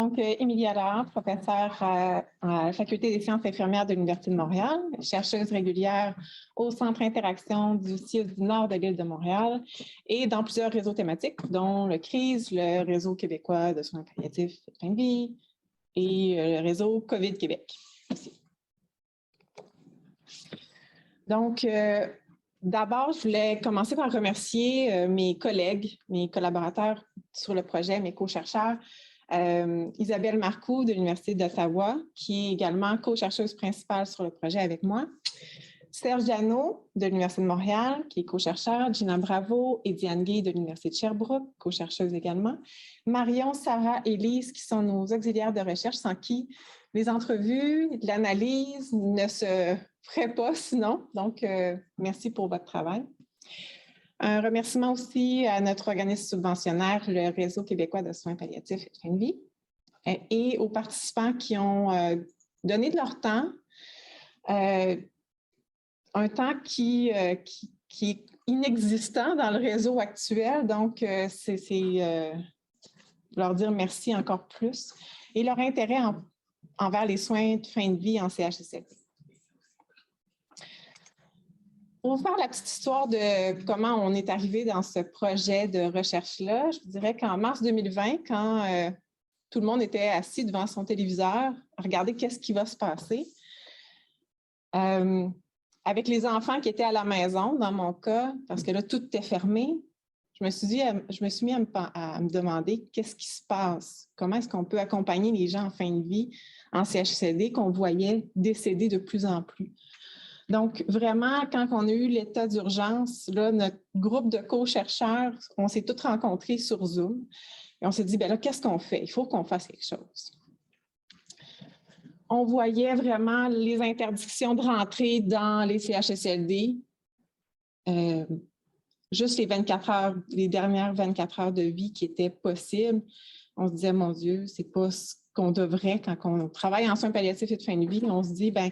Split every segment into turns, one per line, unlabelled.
Donc, Émilie Allard, professeure à la Faculté des sciences infirmières de l'Université de Montréal, chercheuse régulière au Centre Interaction du CIUS du Nord de l'île de Montréal et dans plusieurs réseaux thématiques, dont le CRIS, le Réseau québécois de soins palliatifs et de fin de vie et le réseau COVID Québec aussi. Donc, d'abord, je voulais commencer par remercier mes collègues, mes collaborateurs sur le projet, mes co-chercheurs, Isabelle Marcoux de l'Université d'Ottawa, qui est également co-chercheuse principale sur le projet avec moi. Serge Janot de l'Université de Montréal, qui est co-chercheur. Gina Bravo et Diane Gay de l'Université de Sherbrooke, co-chercheuse également. Marion, Sarah et Lise, qui sont nos auxiliaires de recherche, sans qui les entrevues, l'analyse ne se feraient pas sinon. Donc, merci pour votre travail. Un remerciement aussi à notre organisme subventionnaire, le Réseau québécois de soins palliatifs et de fin de vie, et aux participants qui ont donné de leur temps, un temps qui est inexistant dans le réseau actuel. Donc, c'est leur dire merci encore plus et leur intérêt envers les soins de fin de vie en CHSLD. Pour vous faire la petite histoire de comment on est arrivé dans ce projet de recherche-là, je vous dirais qu'en mars 2020, quand tout le monde était assis devant son téléviseur, à regarder qu'est-ce qui va se passer, avec les enfants qui étaient à la maison, dans mon cas, parce que là, tout était fermé, je me suis mis à me demander qu'est-ce qui se passe, comment est-ce qu'on peut accompagner les gens en fin de vie en CHSLD qu'on voyait décéder de plus en plus. Donc, vraiment, quand on a eu l'état d'urgence, là, notre groupe de co-chercheurs, on s'est tous rencontrés sur Zoom et on s'est dit, bien là, qu'est-ce qu'on fait? Il faut qu'on fasse quelque chose. On voyait vraiment les interdictions de rentrer dans les CHSLD, juste les 24 heures, les dernières 24 heures de vie qui étaient possibles. On se disait, mon Dieu, c'est pas ce qu'on devrait quand on travaille en soins palliatifs et de fin de vie. On se dit, bien,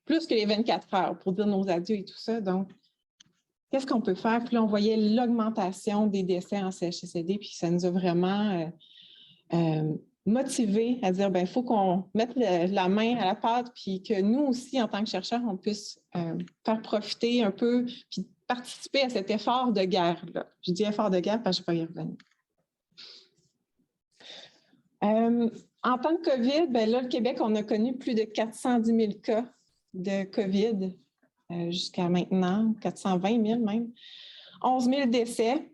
plus que les 24 heures pour dire nos adieux et tout ça. Donc, qu'est-ce qu'on peut faire? Puis là, on voyait l'augmentation des décès en CHSLD, puis ça nous a vraiment motivés à dire, bien, il faut qu'on mette la main à la pâte, puis que nous aussi, en tant que chercheurs, on puisse faire profiter un peu, puis participer à cet effort de guerre-là. Je dis effort de guerre parce que je ne vais pas y revenir. En temps de COVID, bien là, le Québec, on a connu plus de 410 000 cas de COVID jusqu'à maintenant, 420 000 même, 11 000 décès.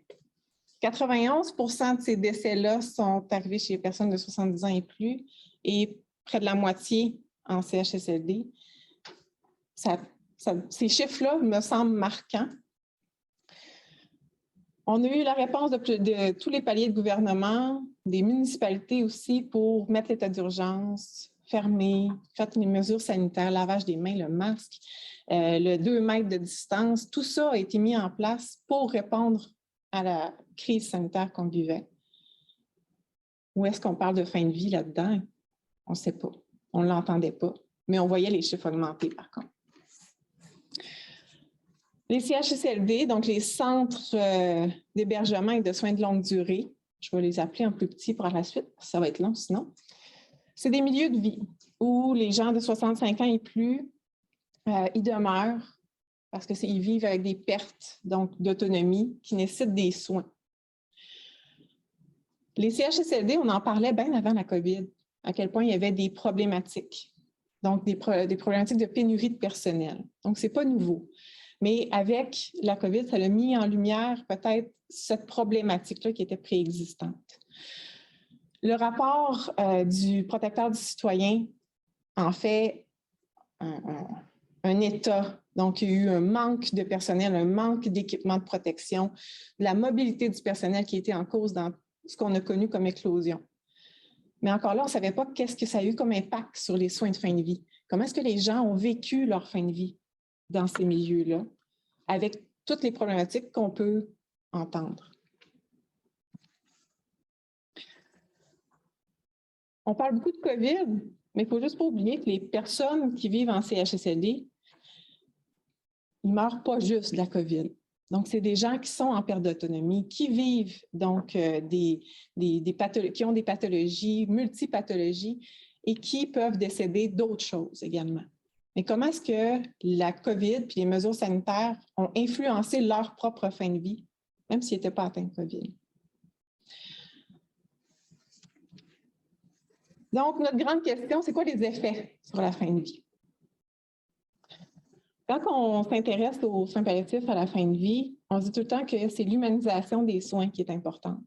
91 % de ces décès-là sont arrivés chez les personnes de 70 ans et plus et près de la moitié en CHSLD. Ces chiffres-là me semblent marquants. On a eu la réponse de tous les paliers de gouvernement, des municipalités aussi, pour mettre l'état d'urgence, fermer, faire les mesures sanitaires, lavage des mains, le masque, le 2 mètres de distance. Tout ça a été mis en place pour répondre à la crise sanitaire qu'on vivait. Où est-ce qu'on parle de fin de vie là-dedans? On ne sait pas. On ne l'entendait pas. Mais on voyait les chiffres augmenter par contre. Les CHSLD, donc les centres d'hébergement et de soins de longue durée, je vais les appeler en plus petit pour la suite, ça va être long sinon. C'est des milieux de vie où les gens de 65 ans et plus y demeurent parce qu'ils vivent avec des pertes d'autonomie qui nécessitent des soins. Les CHSLD, on en parlait bien avant la COVID, à quel point il y avait des problématiques, donc des problématiques de pénurie de personnel. Donc, ce n'est pas nouveau. Mais avec la COVID, ça a mis en lumière peut-être cette problématique-là qui était préexistante. Le rapport du protecteur du citoyen en fait un état. Donc, il y a eu un manque de personnel, un manque d'équipement de protection, de la mobilité du personnel qui était en cause dans ce qu'on a connu comme éclosion. Mais encore là, on ne savait pas qu'est-ce que ça a eu comme impact sur les soins de fin de vie. Comment est-ce que les gens ont vécu leur fin de vie dans ces milieux-là, avec toutes les problématiques qu'on peut entendre. On parle beaucoup de COVID, mais il ne faut juste pas oublier que les personnes qui vivent en CHSLD, ils ne meurent pas juste de la COVID. Donc, c'est des gens qui sont en perte d'autonomie, qui vivent donc qui ont des pathologies, multipathologies, et qui peuvent décéder d'autres choses également. Mais comment est-ce que la COVID et les mesures sanitaires ont influencé leur propre fin de vie, même s'ils n'étaient pas atteints de COVID? Donc, notre grande question, c'est quoi les effets sur la fin de vie? Quand on s'intéresse aux soins palliatifs à la fin de vie, on dit tout le temps que c'est l'humanisation des soins qui est importante.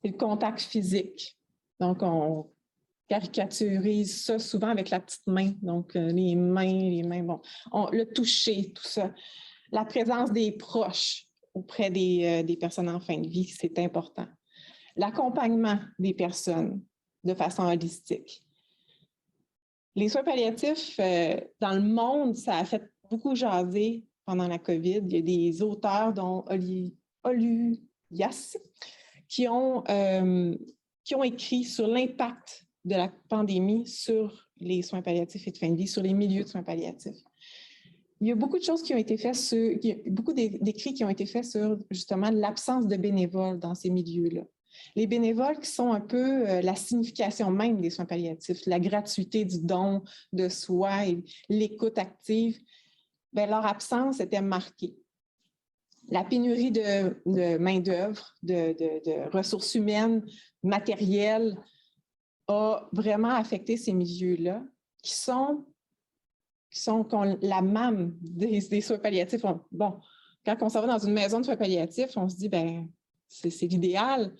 C'est le contact physique. Donc, on caricaturise ça souvent avec la petite main. Donc, les mains, bon, le toucher, tout ça. La présence des proches auprès des personnes en fin de vie, c'est important. L'accompagnement des personnes de façon holistique. Les soins palliatifs, dans le monde, ça a fait beaucoup jaser pendant la COVID. Il y a des auteurs, dont Oluyasu, qui ont écrit sur l'impact de la pandémie sur les soins palliatifs et de fin de vie, sur les milieux de soins palliatifs. Il y a beaucoup de choses qui ont été faites beaucoup d'écrits qui ont été faits sur justement l'absence de bénévoles dans ces milieux-là. Les bénévoles qui sont un peu la signification même des soins palliatifs, la gratuité du don de soi et l'écoute active, bien, leur absence était marquée. La pénurie de main-d'œuvre, de ressources humaines, matérielles, a vraiment affecté ces milieux-là, qui sont la mame des soins palliatifs. Bon, quand on s'en va dans une maison de soins palliatifs, on se dit, bien, c'est l'idéal.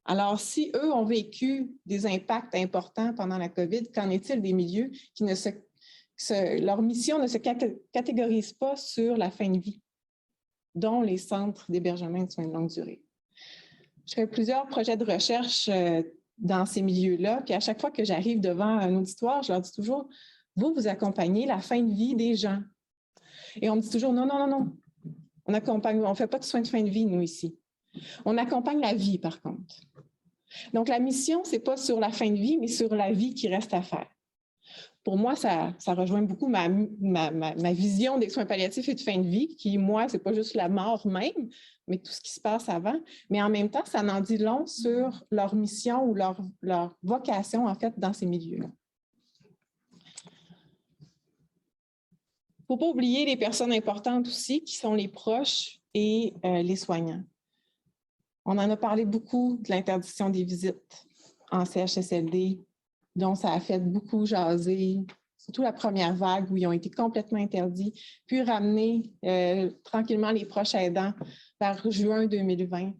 Alors, si eux ont vécu des impacts importants pendant la COVID, qu'en est-il des milieux qui leur mission ne se catégorise pas sur la fin de vie, dont les centres d'hébergement et de soins de longue durée? Je fais plusieurs projets de recherche dans ces milieux-là, puis à chaque fois que j'arrive devant un auditoire, je leur dis toujours, vous accompagnez la fin de vie des gens. Et on me dit toujours, non, on ne fait pas de soins de fin de vie, nous, ici. On accompagne la vie, par contre. Donc, la mission, ce n'est pas sur la fin de vie, mais sur la vie qui reste à faire. Pour moi, ça rejoint beaucoup ma vision des soins palliatifs et de fin de vie, qui, moi, ce n'est pas juste la mort même, mais tout ce qui se passe avant. Mais en même temps, ça en dit long sur leur mission ou leur vocation, en fait, dans ces milieux-là. Il ne faut pas oublier les personnes importantes aussi, qui sont les proches et les soignants. On en a parlé beaucoup de l'interdiction des visites en CHSLD, dont ça a fait beaucoup jaser, surtout la première vague où ils ont été complètement interdits, puis ramener tranquillement les proches aidants vers juin 2020.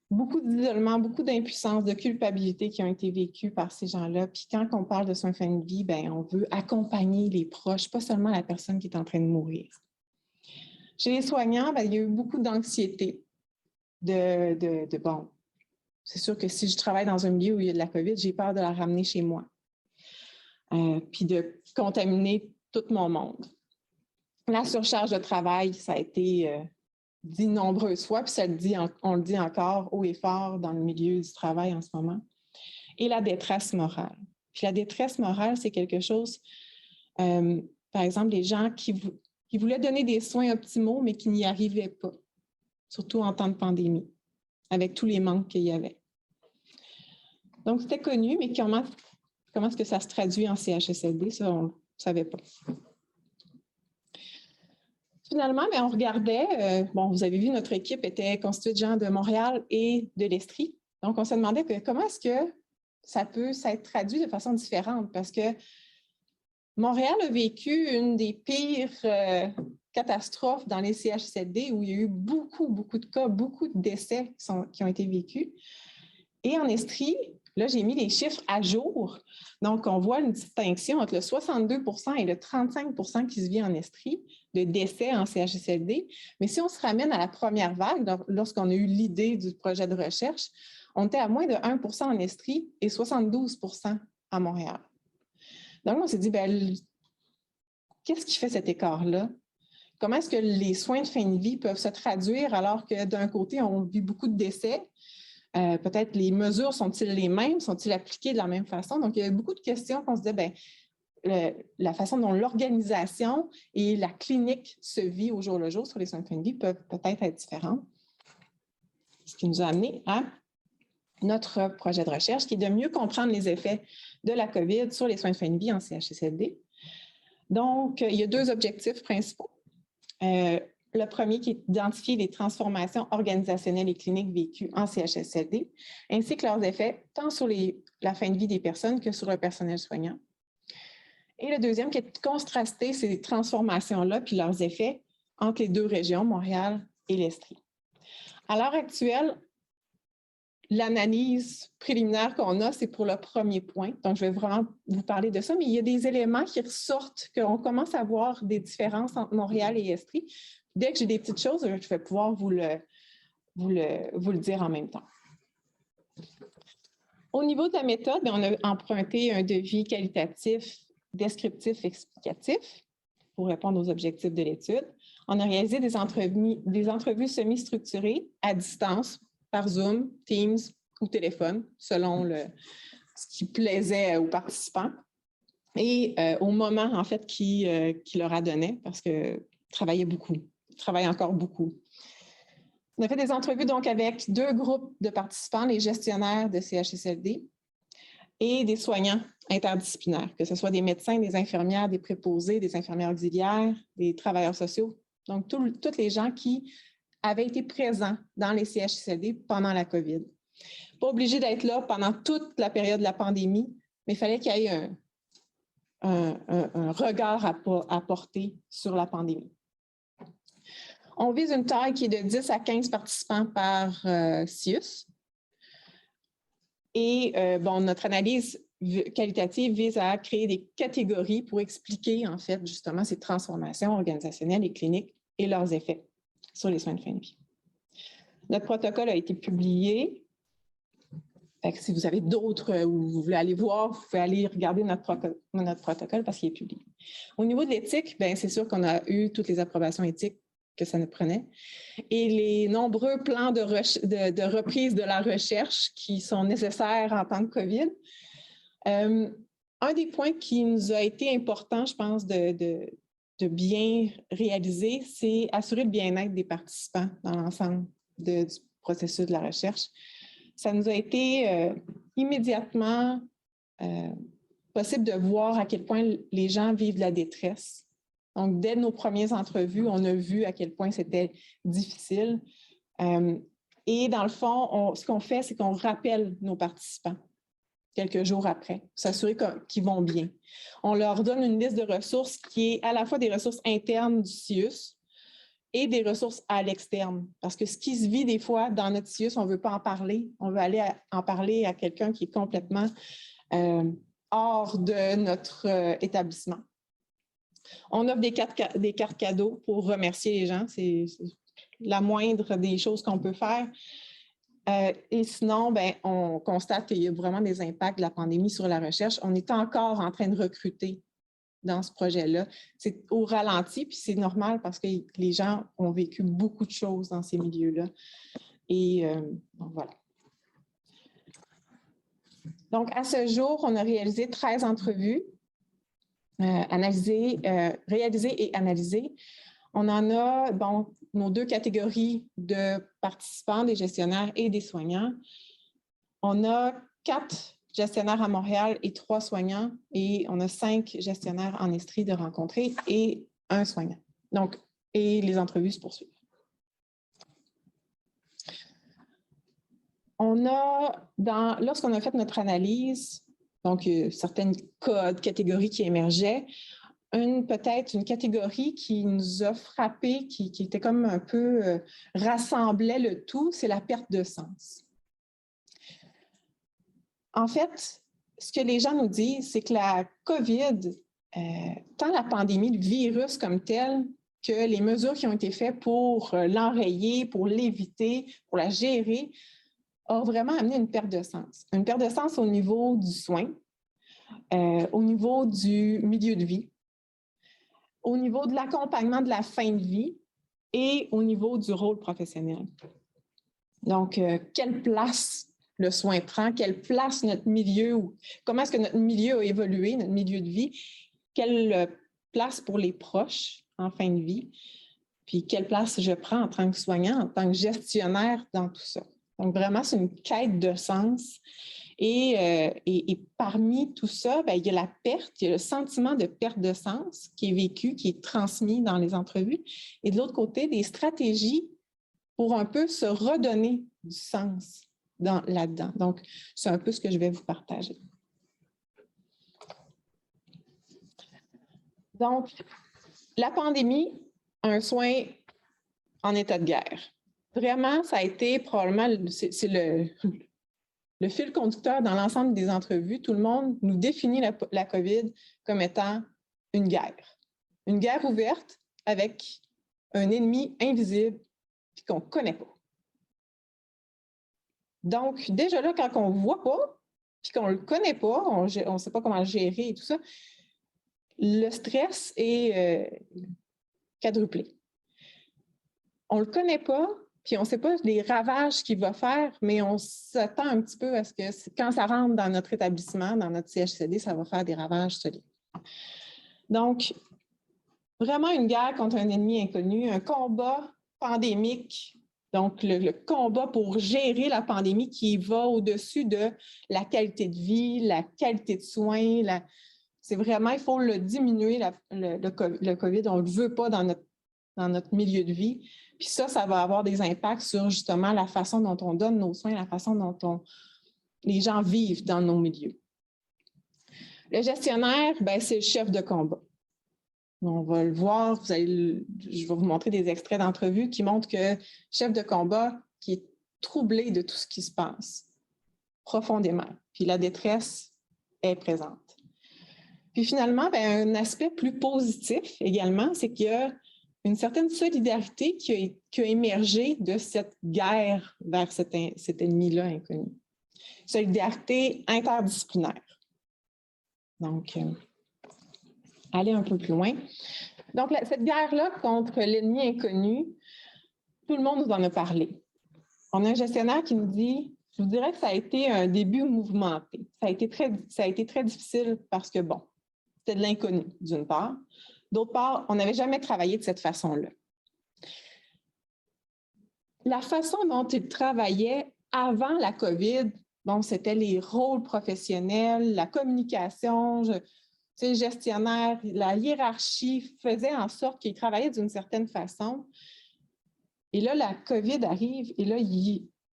Beaucoup d'isolement, beaucoup d'impuissance, de culpabilité qui ont été vécues par ces gens-là. Puis quand on parle de soins fin de vie, bien, on veut accompagner les proches, pas seulement la personne qui est en train de mourir. Chez les soignants, bien, il y a eu beaucoup d'anxiété. Bon, c'est sûr que si je travaille dans un milieu où il y a de la COVID, j'ai peur de la ramener chez moi, puis de contaminer tout mon monde. La surcharge de travail, ça a été dit nombreuses fois, puis on le dit encore haut et fort dans le milieu du travail en ce moment. Et la détresse morale. Puis la détresse morale, c'est quelque chose, par exemple, les gens qui voulaient donner des soins optimaux, mais qui n'y arrivaient pas, surtout en temps de pandémie, avec tous les manques qu'il y avait. Donc, c'était connu, mais comment est-ce que ça se traduit en CHSLD? Ça, on ne savait pas. Finalement, bien, on regardait, bon, vous avez vu, notre équipe était constituée de gens de Montréal et de l'Estrie. Donc, on se demandait comment est-ce que ça peut s'être traduit de façon différente, parce que Montréal a vécu une des pires catastrophes dans les CHSLD où il y a eu beaucoup de cas, beaucoup de décès qui ont été vécus. Et en Estrie, là, j'ai mis les chiffres à jour. Donc, on voit une distinction entre le 62 % et le 35 % qui se vit en Estrie de décès en CHSLD. Mais si on se ramène à la première vague, lorsqu'on a eu l'idée du projet de recherche, on était à moins de 1 % en Estrie et 72 % à Montréal. Donc, on s'est dit, bien, qu'est-ce qui fait cet écart-là? Comment est-ce que les soins de fin de vie peuvent se traduire alors que d'un côté, on vit beaucoup de décès? Peut-être les mesures sont-ils les mêmes? Sont-ils appliquées de la même façon? Donc, il y a beaucoup de questions qu'on se disait, bien, la façon dont l'organisation et la clinique se vit au jour le jour sur les soins de fin de vie peuvent peut-être être différentes. Ce qui nous a amené à notre projet de recherche, qui est de mieux comprendre les effets de la COVID sur les soins de fin de vie en CHSLD. Donc, il y a 2 objectifs principaux. Le premier qui est d'identifier les transformations organisationnelles et cliniques vécues en CHSLD, ainsi que leurs effets tant sur la fin de vie des personnes que sur le personnel soignant. Et le deuxième qui est de contraster ces transformations-là puis leurs effets entre les 2 régions, Montréal et l'Estrie. À l'heure actuelle, l'analyse préliminaire qu'on a, c'est pour le premier point. Donc, je vais vraiment vous parler de ça, mais il y a des éléments qui ressortent, qu'on commence à voir des différences entre Montréal et Estrie. Dès que j'ai des petites choses, je vais pouvoir vous le dire en même temps. Au niveau de la méthode, on a emprunté un devis qualitatif, descriptif, explicatif pour répondre aux objectifs de l'étude. On a réalisé des entrevues semi-structurées à distance, par Zoom, Teams ou téléphone, selon ce qui plaisait aux participants et au moment, en fait, qui leur a donné, parce qu'ils travaillaient beaucoup, ils travaillent encore beaucoup. On a fait des entrevues donc avec 2 groupes de participants, les gestionnaires de CHSLD et des soignants interdisciplinaires, que ce soit des médecins, des infirmières, des préposés, des infirmières auxiliaires, des travailleurs sociaux. Donc, tous les gens qui avaient été présents dans les CHSLD pendant la COVID. Pas obligé d'être là pendant toute la période de la pandémie, mais il fallait qu'il y ait un regard à porter sur la pandémie. On vise une taille qui est de 10 à 15 participants par CIUS. Et notre analyse qualitative vise à créer des catégories pour expliquer, en fait, justement, ces transformations organisationnelles et cliniques et leurs effets sur les soins de fin de vie. Notre protocole a été publié. Fait que si vous avez d'autres ou vous voulez aller voir, vous pouvez aller regarder notre protocole parce qu'il est publié. Au niveau de l'éthique, c'est sûr qu'on a eu toutes les approbations éthiques que ça nous prenait et les nombreux plans de reprise de la recherche qui sont nécessaires en temps de COVID. Un des points qui nous a été important, je pense, de bien réaliser, c'est assurer le bien-être des participants dans l'ensemble du processus de la recherche. Ça nous a été immédiatement possible de voir à quel point les gens vivent la détresse. Donc, dès nos premières entrevues, on a vu à quel point c'était difficile. Et dans le fond, ce qu'on fait, c'est qu'on rappelle nos participants quelques jours après, s'assurer qu'ils vont bien. On leur donne une liste de ressources qui est à la fois des ressources internes du CIUS et des ressources à l'externe. Parce que ce qui se vit des fois dans notre CIUS, on ne veut pas en parler. On veut aller en parler à quelqu'un qui est complètement hors de notre établissement. On offre des cartes cadeaux pour remercier les gens. C'est la moindre des choses qu'on peut faire. Et sinon, on constate qu'il y a vraiment des impacts de la pandémie sur la recherche. On est encore en train de recruter dans ce projet-là. C'est au ralenti, puis c'est normal parce que les gens ont vécu beaucoup de choses dans ces milieux-là. Et donc, voilà. Donc, à ce jour, on a réalisé 13 entrevues, réalisées et analysées. On en a, nos 2 catégories de participants, des gestionnaires et des soignants. On a 4 gestionnaires à Montréal et 3 soignants, et on a 5 gestionnaires en Estrie de rencontrer et 1 soignant. Donc, et les entrevues se poursuivent. On a, lorsqu'on a fait notre analyse, donc certaines catégories qui émergeaient, peut-être une catégorie qui nous a frappé, qui était comme un peu rassemblait le tout, c'est la perte de sens. En fait, ce que les gens nous disent, c'est que la COVID, tant la pandémie, le virus comme tel, que les mesures qui ont été faites pour l'enrayer, pour l'éviter, pour la gérer, ont vraiment amené une perte de sens. Une perte de sens au niveau du soin, au niveau du milieu de vie, au niveau de l'accompagnement de la fin de vie et au niveau du rôle professionnel. Donc, quelle place le soin prend, quelle place notre milieu, comment est-ce que notre milieu a évolué, notre milieu de vie, quelle place pour les proches en fin de vie, puis quelle place je prends en tant que soignant, en tant que gestionnaire dans tout ça. Donc, vraiment, c'est une quête de sens. Et parmi tout ça, bien, il y a la perte, il y a le sentiment de perte de sens qui est vécu, qui est transmis dans les entrevues. Et de l'autre côté, des stratégies pour un peu se redonner du sens là-dedans. Donc, c'est un peu ce que je vais vous partager. Donc, la pandémie, un soin en état de guerre. Vraiment, ça a été probablement, c'est le fil conducteur dans l'ensemble des entrevues. Tout le monde nous définit la COVID comme étant une guerre ouverte avec un ennemi invisible qu'on ne connaît pas. Donc, déjà là, quand on ne voit pas, puis qu'on ne le connaît pas, on ne sait pas comment le gérer et tout ça, le stress est quadruplé. On ne le connaît pas, puis on ne sait pas les ravages qu'il va faire, mais on s'attend un petit peu à ce que quand ça rentre dans notre établissement, dans notre CHSLD, ça va faire des ravages solides. Donc, vraiment une guerre contre un ennemi inconnu, un combat pandémique. Donc, le combat pour gérer la pandémie qui va au-dessus de la qualité de vie, la qualité de soins. C'est vraiment, il faut le diminuer, le COVID. On ne le veut pas dans notre milieu de vie. Puis ça va avoir des impacts sur justement la façon dont on donne nos soins, la façon dont les gens vivent dans nos milieux. Le gestionnaire, c'est le chef de combat. On va le voir, je vais vous montrer des extraits d'entrevues qui montrent que chef de combat qui est troublé de tout ce qui se passe profondément. Puis la détresse est présente. Puis finalement, un aspect plus positif également, c'est qu'il y a une certaine solidarité qui a émergé de cette guerre vers cet ennemi-là inconnu. Solidarité interdisciplinaire. Donc, aller un peu plus loin. Donc, cette guerre-là contre l'ennemi inconnu, tout le monde nous en a parlé. On a un gestionnaire qui nous dit, je vous dirais que ça a été un début mouvementé. Ça a été très difficile parce que, bon, c'était de l'inconnu, d'une part. D'autre part, on n'avait jamais travaillé de cette façon-là. La façon dont il travaillait avant la COVID, bon, c'était les rôles professionnels, la communication, gestionnaire, la hiérarchie faisait en sorte qu'il travaillait d'une certaine façon. Et là, la COVID arrive et là,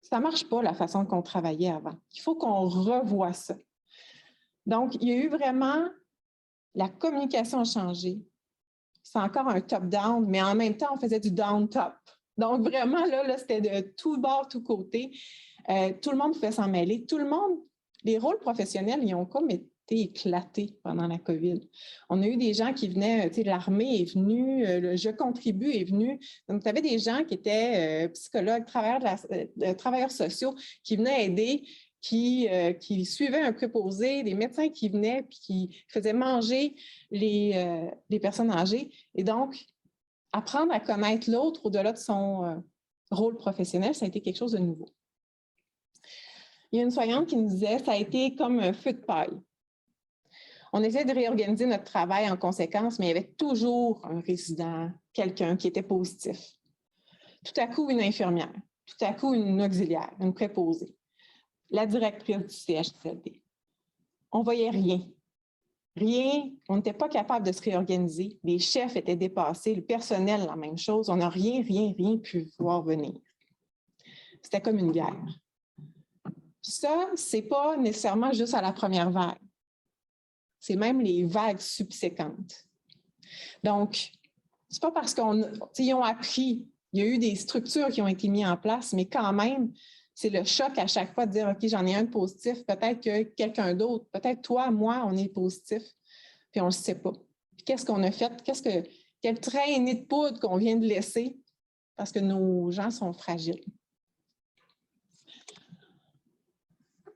ça ne marche pas la façon qu'on travaillait avant. Il faut qu'on revoie ça. Donc, il y a eu vraiment, la communication a changé. C'est encore un top-down, mais en même temps, on faisait du down-top. Donc, vraiment, là c'était de tout bord, tout côté. Tout le monde pouvait s'en mêler. Tout le monde, les rôles professionnels, ils ont comme été éclatés pendant la COVID. On a eu des gens qui venaient, l'armée est venue, le Je contribue est venu. Donc, tu avais des gens qui étaient psychologues, travailleurs sociaux, qui venaient aider, qui suivaient un préposé, des médecins qui venaient puis qui faisaient manger les personnes âgées. Et donc, apprendre à connaître l'autre au-delà de son rôle professionnel, ça a été quelque chose de nouveau. Il y a une soignante qui nous disait, ça a été comme un feu de paille. On essayait de réorganiser notre travail en conséquence, mais il y avait toujours un résident, quelqu'un qui était positif. Tout à coup, une infirmière, tout à coup, une auxiliaire, une préposée, la directrice du CHSLD. On ne voyait rien. Rien, on n'était pas capable de se réorganiser. Les chefs étaient dépassés, le personnel, la même chose. On n'a rien pu voir venir. C'était comme une guerre. Ça, ce n'est pas nécessairement juste à la première vague. C'est même les vagues subséquentes. Donc, ce n'est pas parce qu'ils ont appris, il y a eu des structures qui ont été mises en place, mais quand même, c'est le choc à chaque fois de dire, OK, j'en ai un de positif, peut-être que quelqu'un d'autre, peut-être toi, moi, on est positif, puis on ne le sait pas. Qu'est-ce qu'on a fait? Quelle traînée de poudre qu'on vient de laisser parce que nos gens sont fragiles.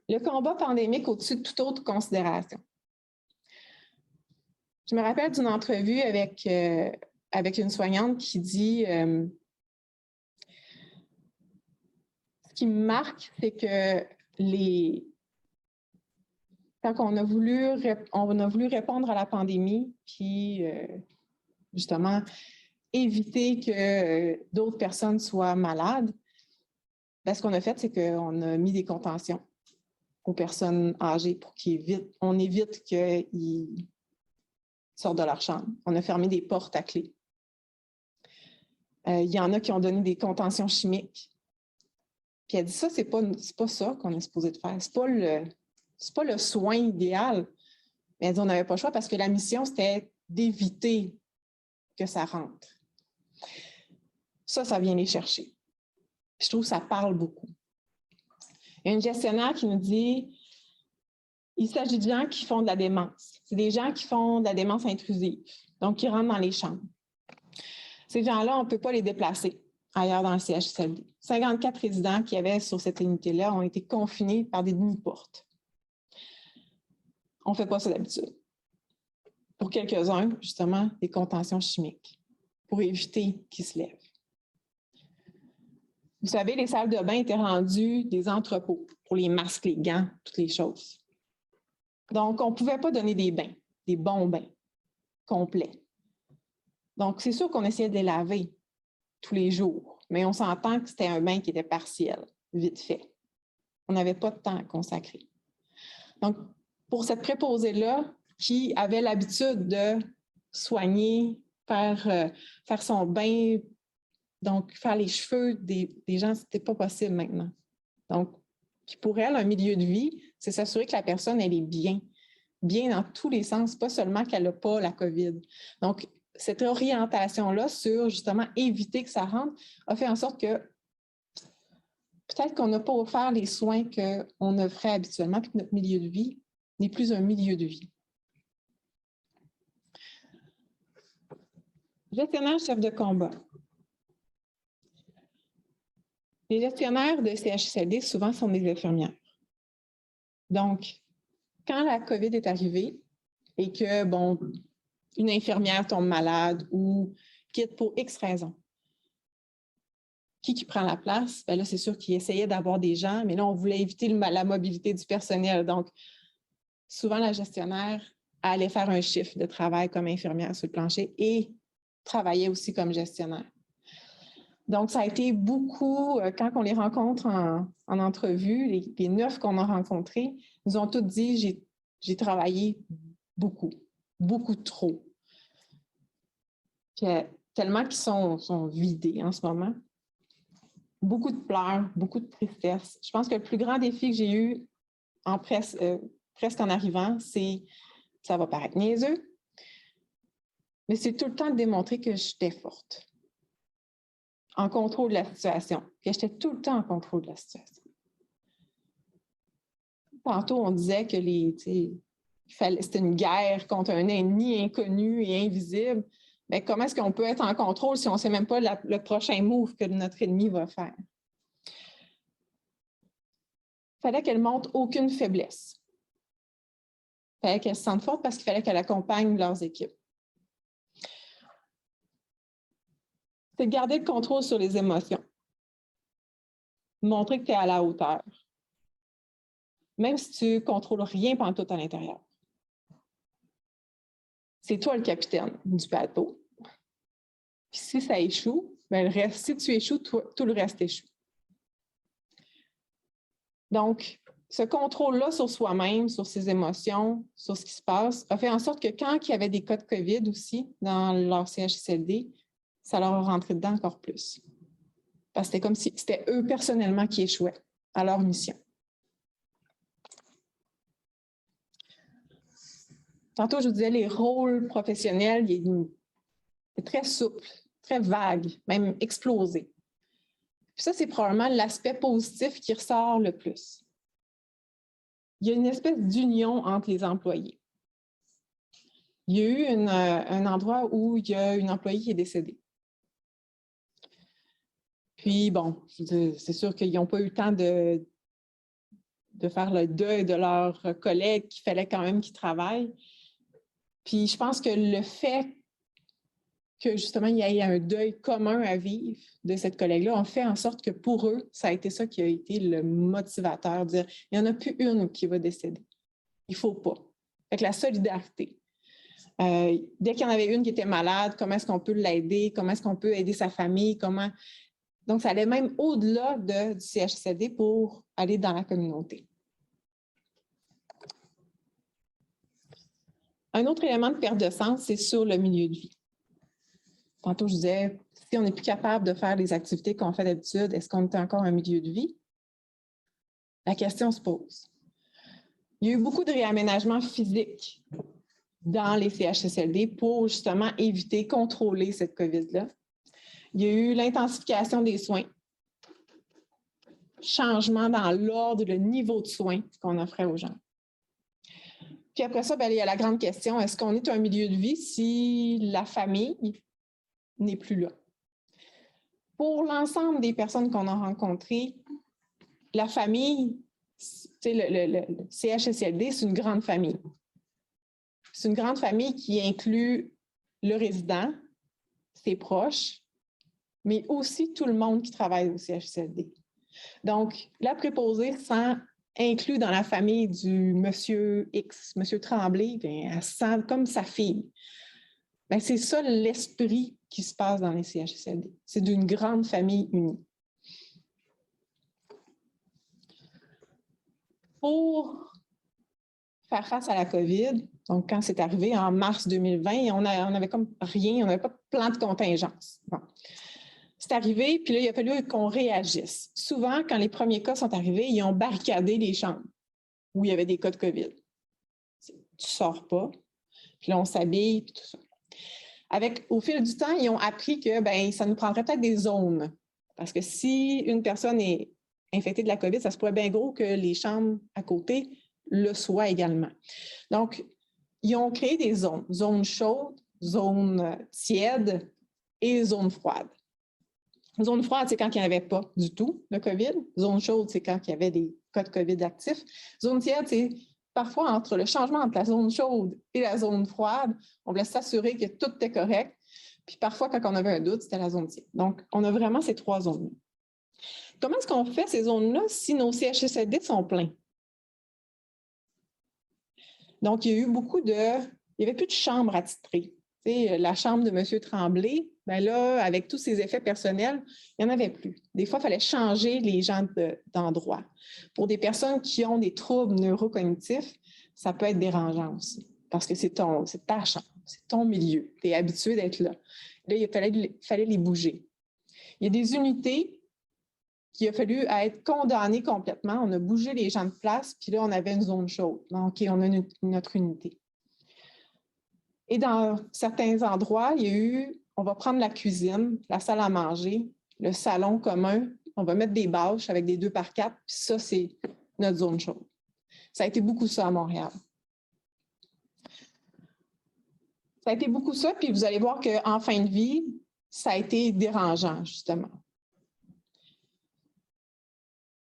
Le combat pandémique au-dessus de toute autre considération. Je me rappelle d'une entrevue avec une soignante qui dit ce qui me marque, c'est que quand on a voulu répondre à la pandémie, puis justement éviter que d'autres personnes soient malades, ben, ce qu'on a fait, c'est qu'on a mis des contentions aux personnes âgées pour qu'on évite qu'ils sortent de leur chambre. On a fermé des portes à clé. Il y en a qui ont donné des contentions chimiques. Puis elle dit, ça, c'est pas ça qu'on est supposé de faire. C'est pas le soin idéal. Mais elle dit, on n'avait pas le choix parce que la mission, c'était d'éviter que ça rentre. Ça vient les chercher. Je trouve que ça parle beaucoup. Il y a une gestionnaire qui nous dit, il s'agit de gens qui font de la démence. C'est des gens qui font de la démence intrusive, donc qui rentrent dans les chambres. Ces gens-là, on ne peut pas les déplacer ailleurs dans le CHSLD. 54 résidents qui avaient sur cette unité-là ont été confinés par des demi-portes. On ne fait pas ça d'habitude. Pour quelques-uns, justement, des contentions chimiques, pour éviter qu'ils se lèvent. Vous savez, les salles de bain étaient rendues des entrepôts pour les masques, les gants, toutes les choses. Donc, on ne pouvait pas donner des bains, des bons bains complets. Donc, c'est sûr qu'on essayait de les laver tous les jours, mais on s'entend que c'était un bain qui était partiel, vite fait. On n'avait pas de temps à consacrer. Donc, pour cette préposée-là, qui avait l'habitude de soigner, faire son bain, donc faire les cheveux des gens, ce n'était pas possible maintenant. Donc, puis pour elle, un milieu de vie, c'est s'assurer que la personne, elle est bien dans tous les sens, pas seulement qu'elle n'a pas la COVID. Donc, cette orientation-là sur, justement, éviter que ça rentre, a fait en sorte que peut-être qu'on n'a pas offert les soins qu'on offrait habituellement, puis que notre milieu de vie n'est plus un milieu de vie. Gestionnaire chef de combat. Les gestionnaires de CHSLD, souvent, sont des infirmières. Donc, quand la COVID est arrivée et que, bon, une infirmière tombe malade ou quitte pour X raisons, qui prend la place? Bien là, c'est sûr qu'ils essayaient d'avoir des gens, mais là, on voulait éviter la mobilité du personnel. Donc, souvent, la gestionnaire allait faire un chiffre de travail comme infirmière sur le plancher et travaillait aussi comme gestionnaire. Donc, ça a été beaucoup, quand on les rencontre en entrevue, les 9 qu'on a rencontrés, nous ont tous dit, j'ai travaillé beaucoup trop. Puis, tellement qu'ils sont vidés en ce moment. Beaucoup de pleurs, beaucoup de tristesse. Je pense que le plus grand défi que j'ai eu presque en arrivant, c'est, ça va paraître niaiseux, mais c'est tout le temps de démontrer que j'étais forte, en contrôle de la situation, que j'étais tout le temps en contrôle de la situation. Tantôt, on disait que c'était une guerre contre un ennemi inconnu et invisible. Mais comment est-ce qu'on peut être en contrôle si on ne sait même pas le prochain move que notre ennemi va faire? Il fallait qu'elle ne montre aucune faiblesse. Il fallait qu'elle se sente forte parce qu'il fallait qu'elle accompagne leurs équipes. C'est de garder le contrôle sur les émotions. Montrer que tu es à la hauteur. Même si tu ne contrôles rien pendant tout à l'intérieur. C'est toi le capitaine du bateau. Puis si ça échoue, bien, si tu échoues, tout le reste échoue. Donc, ce contrôle-là sur soi-même, sur ses émotions, sur ce qui se passe, a fait en sorte que quand il y avait des cas de COVID aussi dans leur CHSLD, ça leur a rentré dedans encore plus. Parce que c'était comme si c'était eux personnellement qui échouaient à leur mission. Tantôt, je vous disais, les rôles professionnels, c'est très souple, très vague, même explosé. Puis ça, c'est probablement l'aspect positif qui ressort le plus. Il y a une espèce d'union entre les employés. Il y a eu un endroit où il y a une employée qui est décédée. Puis, bon, c'est sûr qu'ils n'ont pas eu le temps de faire le deuil de leurs collègues qu'il fallait quand même qu'ils travaillent. Puis, je pense que le fait que, justement, il y ait un deuil commun à vivre de cette collègue-là, on fait en sorte que pour eux, ça a été ça qui a été le motivateur, de dire, il n'y en a plus une qui va décéder. Il ne faut pas. Fait que la solidarité. Dès qu'il y en avait une qui était malade, comment est-ce qu'on peut l'aider? Comment est-ce qu'on peut aider sa famille? Donc, ça allait même au-delà du CHSLD pour aller dans la communauté. Un autre élément de perte de sens, c'est sur le milieu de vie. Tantôt, je disais, si on n'est plus capable de faire les activités qu'on fait d'habitude, est-ce qu'on est encore un milieu de vie? La question se pose. Il y a eu beaucoup de réaménagements physiques dans les CHSLD pour justement éviter, contrôler cette COVID-là. Il y a eu l'intensification des soins, changement dans l'ordre, le niveau de soins qu'on offrait aux gens. Puis après ça, il y a la grande question, est-ce qu'on est un milieu de vie si la famille n'est plus là? Pour l'ensemble des personnes qu'on a rencontrées, la famille, le CHSLD, c'est une grande famille. C'est une grande famille qui inclut le résident, ses proches, mais aussi tout le monde qui travaille au CHSLD. Donc, la préposée inclut dans la famille du monsieur X, monsieur Tremblay, elle se sent comme sa fille. C'est ça l'esprit qui se passe dans les CHSLD. C'est d'une grande famille unie. Pour faire face à la COVID, donc quand c'est arrivé en mars 2020, on n'avait comme rien, on n'avait pas de plan de contingence. Bon. C'est arrivé, puis là, il a fallu qu'on réagisse. Souvent, quand les premiers cas sont arrivés, ils ont barricadé les chambres où il y avait des cas de COVID. Tu ne sors pas, puis là, on s'habille, puis tout ça. Au fil du temps, ils ont appris que ça nous prendrait peut-être des zones. Parce que si une personne est infectée de la COVID, ça se pourrait bien gros que les chambres à côté le soient également. Donc, ils ont créé des zones. Zone chaude, zone tiède et zone froide. Zone froide, c'est quand il n'y en avait pas du tout de COVID. Zone chaude, c'est quand il y avait des cas de COVID actifs. Zone tiède, c'est parfois entre le changement entre la zone chaude et la zone froide, on voulait s'assurer que tout était correct. Puis parfois, quand on avait un doute, c'était la zone tiède. Donc, on a vraiment ces trois zones-là. Comment est-ce qu'on fait ces zones-là si nos CHSLD sont pleins? Donc, il y a eu il n'y avait plus de chambres attitrées. La chambre de M. Tremblay, là, avec tous ses effets personnels, il n'y en avait plus. Des fois, il fallait changer les gens d'endroit. Pour des personnes qui ont des troubles neurocognitifs, ça peut être dérangeant aussi, parce que c'est ta chambre, c'est ton milieu, tu es habitué d'être là. Là, il fallait les bouger. Il y a des unités qui a fallu être condamnées complètement. On a bougé les gens de place, puis là, on avait une zone chaude. Donc, on a notre unité. Et dans certains endroits, il y a eu, on va prendre la cuisine, la salle à manger, le salon commun, on va mettre des bâches avec des 2x4, puis ça, c'est notre zone chaude. Ça a été beaucoup ça à Montréal. Ça a été beaucoup ça, puis vous allez voir qu'en fin de vie, ça a été dérangeant, justement.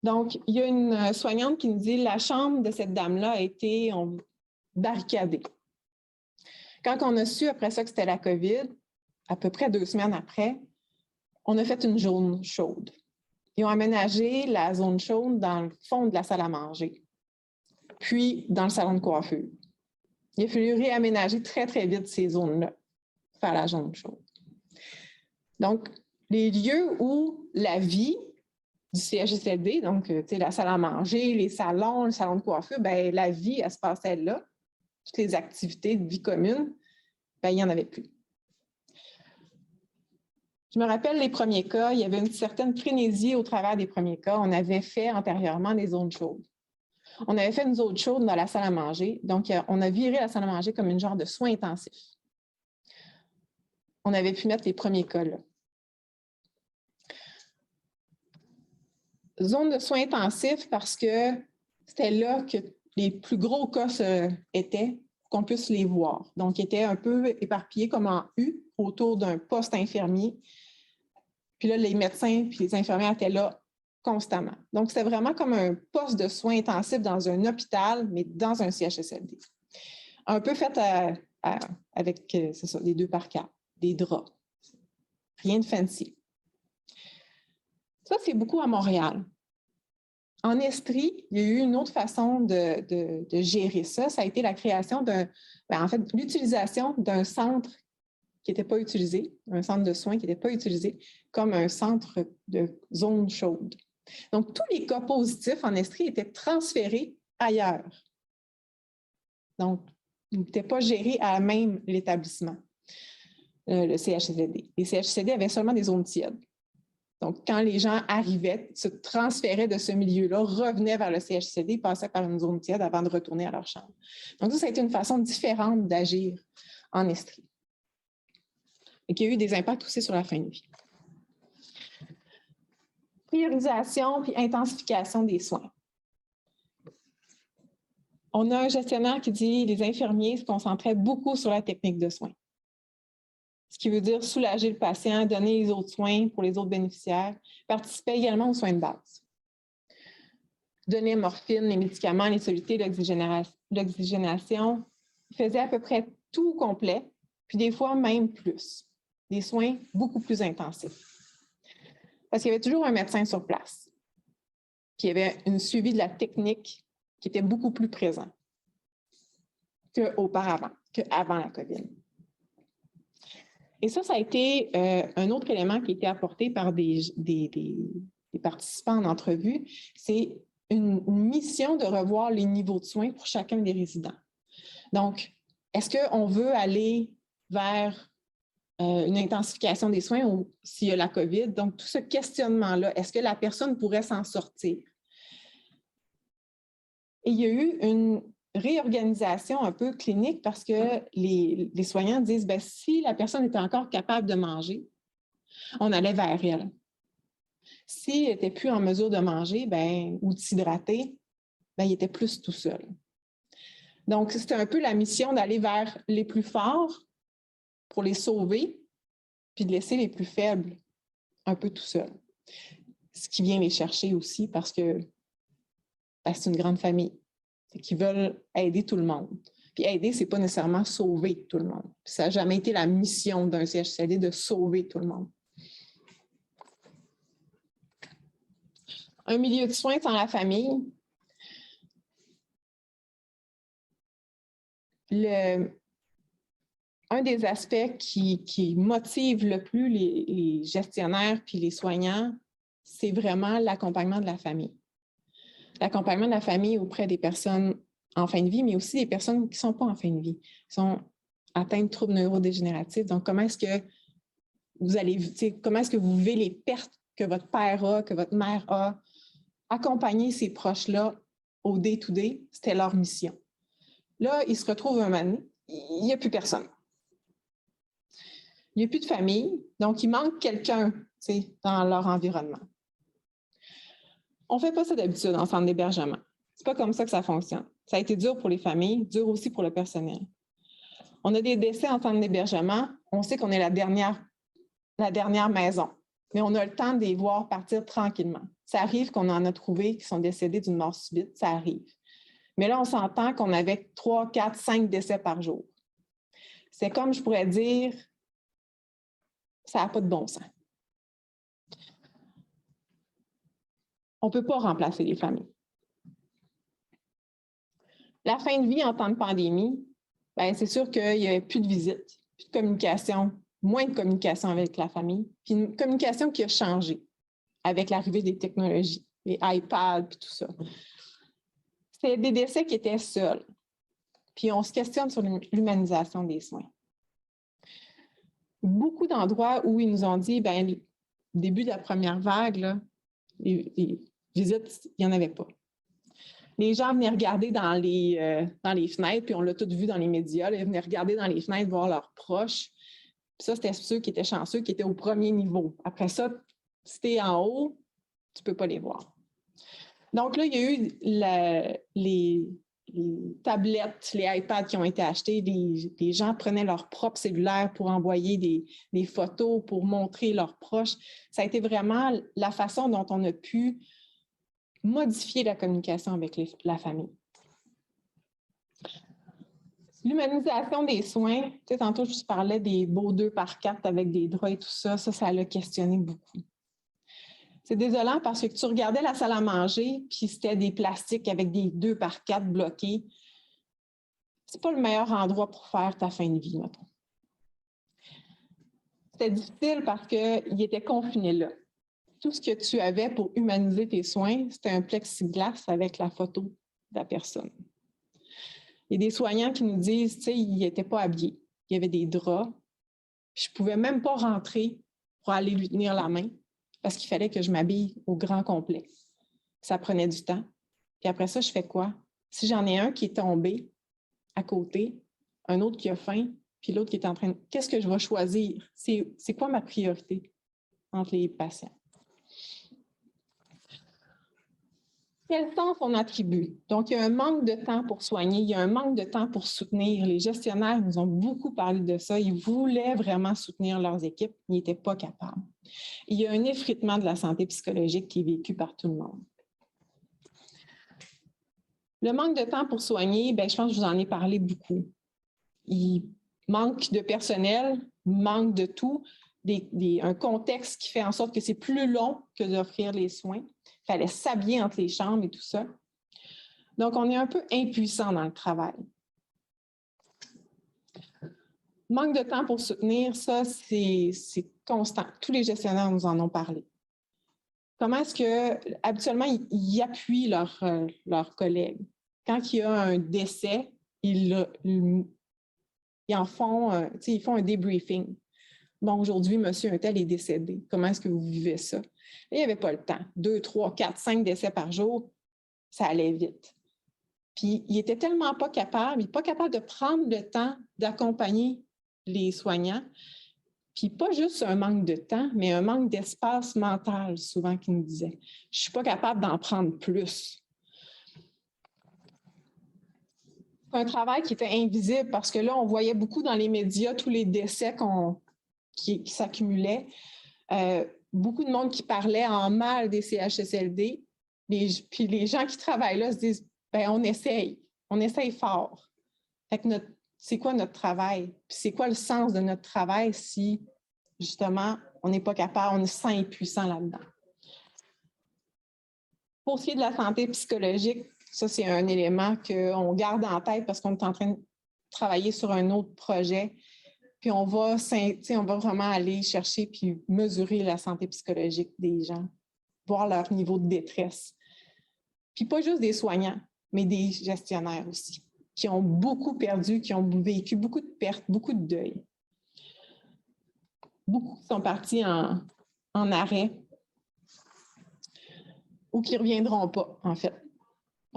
Donc, il y a une soignante qui nous dit « La chambre de cette dame-là a été barricadée ». Quand on a su après ça que c'était la COVID, à peu près 2 semaines après, on a fait une zone chaude. Ils ont aménagé la zone chaude dans le fond de la salle à manger, puis dans le salon de coiffure. Il a fallu réaménager très, très vite ces zones-là pour faire la zone chaude. Donc, les lieux où la vie du CHSLD, donc la salle à manger, les salons, le salon de coiffure, la vie, elle se passait là. Toutes les activités de vie commune, il n'y en avait plus. Je me rappelle les premiers cas, il y avait une certaine frénésie au travers des premiers cas. On avait fait antérieurement des zones chaudes. On avait fait une zone chaude dans la salle à manger. Donc, on a viré la salle à manger comme une genre de soins intensifs. On avait pu mettre les premiers cas là. Zone de soins intensifs parce que c'était là que les plus gros cas étaient, qu'on puisse les voir. Donc, ils étaient un peu éparpillés comme en U autour d'un poste infirmier. Puis là, les médecins et les infirmières étaient là constamment. Donc, c'était vraiment comme un poste de soins intensifs dans un hôpital, mais dans un CHSLD. Un peu fait avec, c'est ça, des 2x4, des draps. Rien de fancy. Ça, c'est beaucoup à Montréal. En Estrie, il y a eu une autre façon de gérer ça. Ça a été la création l'utilisation d'un centre qui n'était pas utilisé, un centre de soins qui n'était pas utilisé, comme un centre de zone chaude. Donc, tous les cas positifs en Estrie étaient transférés ailleurs. Donc, ils n'étaient pas gérés à même l'établissement, le CHSLD. Les CHSLD avaient seulement des zones tièdes. Donc, quand les gens arrivaient, se transféraient de ce milieu-là, revenaient vers le CHSLD, passaient par une zone tiède avant de retourner à leur chambre. Donc, ça a été une façon différente d'agir en Estrie. Et qui a eu des impacts aussi sur la fin de vie. Priorisation puis intensification des soins. On a un gestionnaire qui dit que les infirmiers se concentraient beaucoup sur la technique de soins. Ce qui veut dire soulager le patient, donner les autres soins pour les autres bénéficiaires, participer également aux soins de base. Donner morphine, les médicaments, les solutés, l'oxygénation, il faisait à peu près tout complet, puis des fois même plus. Des soins beaucoup plus intensifs. Parce qu'il y avait toujours un médecin sur place. Puis il y avait un suivi de la technique qui était beaucoup plus présent qu'auparavant, qu'avant la COVID. Et ça a été un autre élément qui a été apporté par des participants en entrevue, c'est une mission de revoir les niveaux de soins pour chacun des résidents. Donc, est-ce qu'on veut aller vers une intensification des soins ou s'il y a la COVID? Donc, tout ce questionnement-là, est-ce que la personne pourrait s'en sortir? Et il y a eu une réorganisation un peu clinique parce que les soignants disent, bien, si la personne était encore capable de manger, on allait vers elle. S'il n'était plus en mesure de manger ou de s'hydrater, il était plus tout seul. Donc, c'était un peu la mission d'aller vers les plus forts pour les sauver, puis de laisser les plus faibles un peu tout seuls. Ce qui vient les chercher aussi parce que c'est une grande famille. Qui veulent aider tout le monde. Puis aider, ce n'est pas nécessairement sauver tout le monde. Puis ça n'a jamais été la mission d'un CHSLD de sauver tout le monde. Un milieu de soins sans la famille. Un des aspects qui motive le plus les gestionnaires puis les soignants, c'est vraiment l'accompagnement de la famille. L'accompagnement de la famille auprès des personnes en fin de vie, mais aussi des personnes qui ne sont pas en fin de vie, qui sont atteintes de troubles neurodégénératifs. Donc, comment est-ce que vous vivez les pertes que votre père a, que votre mère a? Accompagner ces proches-là au day-to-day, c'était leur mission. Là, ils se retrouvent un moment donné, il n'y a plus personne. Il n'y a plus de famille, donc il manque quelqu'un dans leur environnement. On ne fait pas ça d'habitude en centre d'hébergement. Ce n'est pas comme ça que ça fonctionne. Ça a été dur pour les familles, dur aussi pour le personnel. On a des décès en centre d'hébergement. On sait qu'on est la dernière maison, mais on a le temps de les voir partir tranquillement. Ça arrive qu'on en a trouvé qui sont décédés d'une mort subite, ça arrive. Mais là, on s'entend qu'on avait 3, 4, 5 décès par jour. C'est comme je pourrais dire, ça n'a pas de bon sens. On ne peut pas remplacer les familles. La fin de vie en temps de pandémie, c'est sûr qu'il n'y avait plus de visites, plus de communication, moins de communication avec la famille, puis une communication qui a changé avec l'arrivée des technologies, les iPads et tout ça. C'était des décès qui étaient seuls. Puis on se questionne sur l'humanisation des soins. Beaucoup d'endroits où ils nous ont dit, au début de la première vague, là, les visites, il n'y en avait pas. Les gens venaient regarder dans les fenêtres, puis on l'a tout vu dans les médias, ils venaient regarder dans les fenêtres, voir leurs proches. Puis ça, c'était ceux qui étaient chanceux, qui étaient au premier niveau. Après ça, si tu es en haut, tu ne peux pas les voir. Donc là, il y a eu les tablettes, les iPads qui ont été achetés. Les gens prenaient leur propre cellulaire pour envoyer des photos, pour montrer leurs proches. Ça a été vraiment la façon dont on a pu modifier la communication avec la famille. L'humanisation des soins, tantôt je vous parlais des beaux 2x4 avec des draps et tout ça, ça l'a questionné beaucoup. C'est désolant parce que tu regardais la salle à manger, puis c'était des plastiques avec des 2x4 bloqués. C'est pas le meilleur endroit pour faire ta fin de vie, mettons. C'était difficile parce qu'il était confiné là. Tout ce que tu avais pour humaniser tes soins, c'était un plexiglas avec la photo de la personne. Il y a des soignants qui nous disent, tu sais, ils n'étaient pas habillés. Il y avait des draps. Je ne pouvais même pas rentrer pour aller lui tenir la main parce qu'il fallait que je m'habille au grand complet. Ça prenait du temps. Puis après ça, je fais quoi? Si j'en ai un qui est tombé à côté, un autre qui a faim, puis l'autre qui est en train de... Qu'est-ce que je vais choisir? C'est quoi ma priorité entre les patients? Quel sens on attribue? Donc, il y a un manque de temps pour soigner, il y a un manque de temps pour soutenir. Les gestionnaires nous ont beaucoup parlé de ça. Ils voulaient vraiment soutenir leurs équipes, ils n'étaient pas capables. Il y a un effritement de la santé psychologique qui est vécu par tout le monde. Le manque de temps pour soigner, bien, je pense que je vous en ai parlé beaucoup. Il manque de personnel, manque de tout, un contexte qui fait en sorte que c'est plus long que d'offrir les soins. Il fallait s'habiller entre les chambres et tout ça. Donc, on est un peu impuissant dans le travail. Manque de temps pour soutenir, ça, c'est constant. Tous les gestionnaires nous en ont parlé. Comment est-ce que, habituellement, ils appuient leurs collègues? Quand il y a un décès, ils en font, ils font un débriefing. Bon, aujourd'hui, monsieur un tel est décédé. Comment est-ce que vous vivez ça? Et il n'y avait pas le temps. 2, 3, 4, 5 décès par jour, ça allait vite. Puis, il n'était tellement pas capable, il n'est pas capable de prendre le temps d'accompagner les soignants. Puis, pas juste un manque de temps, mais un manque d'espace mental, souvent, qu'il nous disait. Je ne suis pas capable d'en prendre plus. C'est un travail qui était invisible parce que là, on voyait beaucoup dans les médias tous les décès qui s'accumulaient. Beaucoup de monde qui parlait en mal des CHSLD. Puis les gens qui travaillent là se disent, bien, on essaye fort. Fait que c'est quoi notre travail? Puis c'est quoi le sens de notre travail si, justement, on n'est pas capable, on se sent impuissant là-dedans? Pour ce qui est de la santé psychologique, ça, c'est un élément qu'on garde en tête parce qu'on est en train de travailler sur un autre projet. Puis on va vraiment aller chercher puis mesurer la santé psychologique des gens, voir leur niveau de détresse. Puis pas juste des soignants, mais des gestionnaires aussi, qui ont beaucoup perdu, qui ont vécu beaucoup de pertes, beaucoup de deuil. Beaucoup sont partis en arrêt ou qui ne reviendront pas, en fait.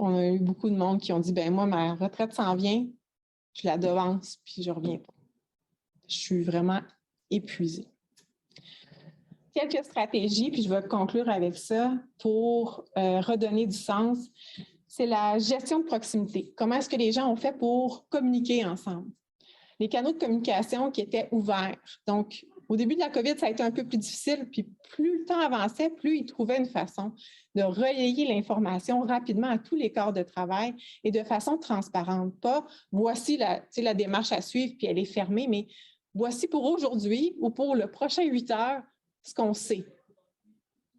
On a eu beaucoup de monde qui ont dit, ben moi, ma retraite s'en vient, je la devance, puis je ne reviens pas. Je suis vraiment épuisée. Quelques stratégies, puis je vais conclure avec ça, pour redonner du sens. C'est la gestion de proximité. Comment est-ce que les gens ont fait pour communiquer ensemble? Les canaux de communication qui étaient ouverts. Donc, au début de la COVID, ça a été un peu plus difficile, puis plus le temps avançait, plus ils trouvaient une façon de relayer l'information rapidement à tous les corps de travail et de façon transparente. Pas voici la démarche à suivre, puis elle est fermée, mais voici pour aujourd'hui ou pour le prochain 8 heures ce qu'on sait.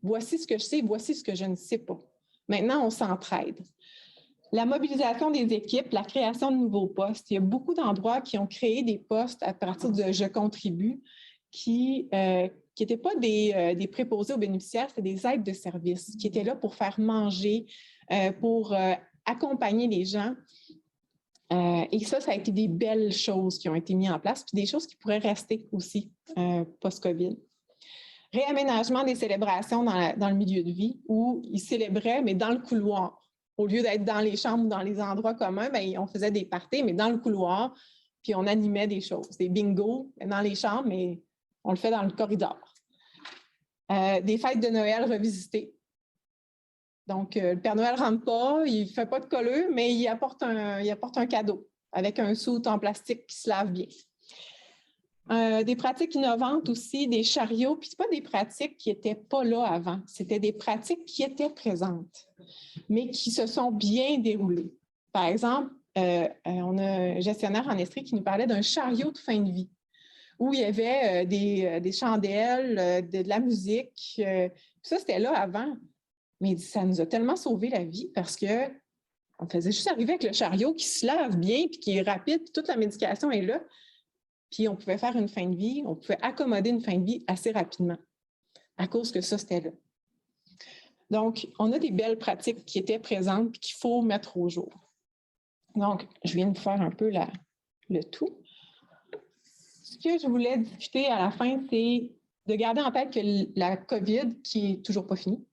Voici ce que je sais, voici ce que je ne sais pas. Maintenant, on s'entraide. La mobilisation des équipes, la création de nouveaux postes. Il y a beaucoup d'endroits qui ont créé des postes à partir de « je contribue » qui n'étaient pas des préposés aux bénéficiaires, c'était des aides de service qui étaient là pour faire manger, pour accompagner les gens. Et ça a été des belles choses qui ont été mises en place, puis des choses qui pourraient rester aussi post-COVID. Réaménagement des célébrations dans le milieu de vie où ils célébraient, mais dans le couloir. Au lieu d'être dans les chambres ou dans les endroits communs, bien, on faisait des parties, mais dans le couloir, puis on animait des choses, des bingos dans les chambres, mais on le fait dans le corridor. Des fêtes de Noël revisitées. Donc, le Père Noël ne rentre pas, il ne fait pas de colleux, mais il apporte un cadeau avec un soute en plastique qui se lave bien. Des pratiques innovantes aussi, des chariots, puis ce pas des pratiques qui n'étaient pas là avant, c'était des pratiques qui étaient présentes, mais qui se sont bien déroulées. Par exemple, on a un gestionnaire en Estrie qui nous parlait d'un chariot de fin de vie, où il y avait des chandelles, de la musique. Ça, c'était là avant. Mais ça nous a tellement sauvé la vie parce qu'on faisait juste arriver avec le chariot qui se lave bien puis qui est rapide, puis toute la médication est là. Puis on pouvait faire une fin de vie, on pouvait accommoder une fin de vie assez rapidement à cause que ça, c'était là. Donc, on a des belles pratiques qui étaient présentes et qu'il faut mettre au jour. Donc, je viens de faire un peu le tout. Ce que je voulais discuter à la fin, c'est de garder en tête que la COVID, qui n'est toujours pas finie,